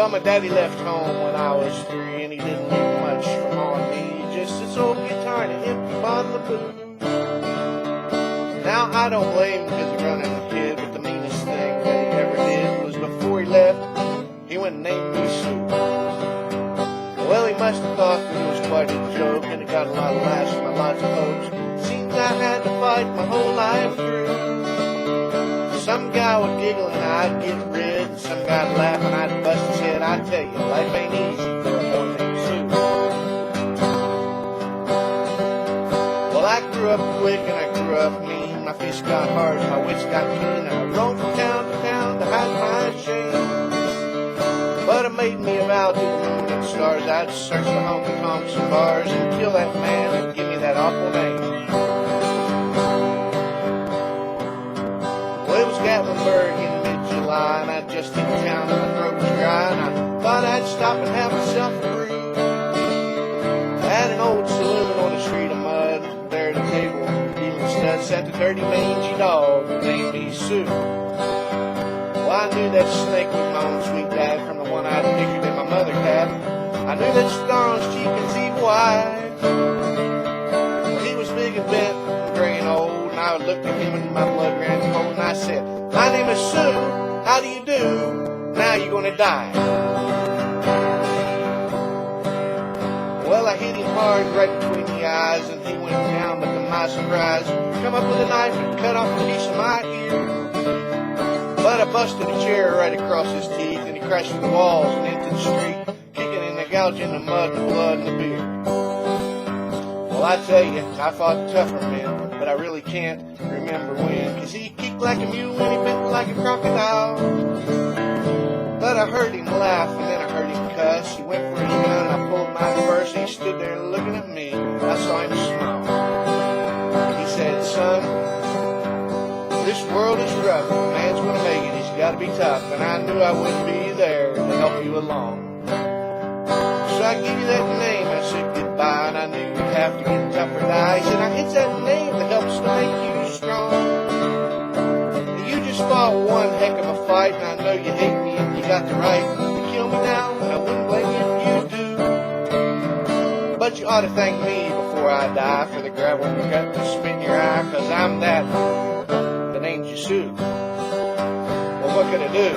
Well, my daddy left home when I was 3, and he didn't leave much from on me. Just this old guitar and a empty bottle of booze. Now, I don't blame him because he run as a kid, but the meanest thing that he ever did was before he left, he went and named me Sue. Well, he must have thought it was quite a joke, and it got a lot of laughs from lots of folks. Seems I had to fight my whole life through. Some guy would giggle and I'd get rid, and some guy'd laugh and I'd bust his head. I tell you, life ain't easy for a boy named Sue. Well, I grew up quick and I grew up mean. My fists got hard, my wits got keen. I roamed from town to town to hide my shame. But it made me a vow to the moon and stars. I'd search for honky-tonks and bars and kill that man and give me that awful name. Well, it was Gatlinburg in mid-July, and I'd just hit town and my throat was dry, and I thought I'd stop and have myself a brew. I had an old saloon on the street of mud. There at the table, dealing studs, sat the dirty mangy dog named me Sue. Well, I knew that snake was my own sweet dad from the one I'd pictured in my mother's hat. I knew that scar on his cheek and evil wide. He was big and bent and gray and old, and I looked at him and my blood ran cold, and I said, "My name is Sue, how do you do? Now you're gonna die." Well, I hit him hard right between the eyes, and he went down, but to my surprise, come up with a knife and cut off a piece of my ear. But I busted a chair right across his teeth, and he crashed through the walls and into the street, kicking and gouging the mud and the blood and the beard. Well, I tell you, I fought tougher men, but I really can't remember when, 'cause he kicked like a mule and he bit like a crocodile. But I heard him laugh and then I heard him cuss. He went for his gun and I pulled mine first, and he stood there looking at me. I saw him smile. He said, "Son, this world is rough. If a man's gonna make it, he's gotta be tough." And I knew I wouldn't be there to help you along. So I give you that name. I said goodbye, and I knew you'd have to get tough or die. He said, "It's that name that helps to make you strong. You just fought one heck of a fight, and I know you hate me and you got the right to kill me now, and I wouldn't blame you if you do. But you ought to thank me before I die for the gravel you got to spit in your eye, 'cause I'm that named you Sue." Well, what could I do?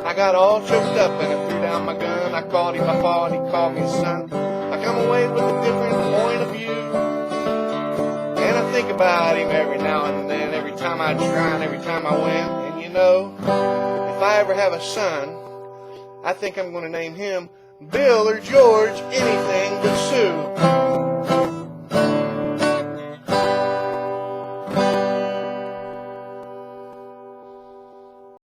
I got all choked up and I threw down my gun. I called him my pa and he called me his son. I come away with a different point of view, and I think about him every now and then, every time I try and every time I win. And you know, if I ever have a son, I think I'm going to name him Bill or George, anything but Sue.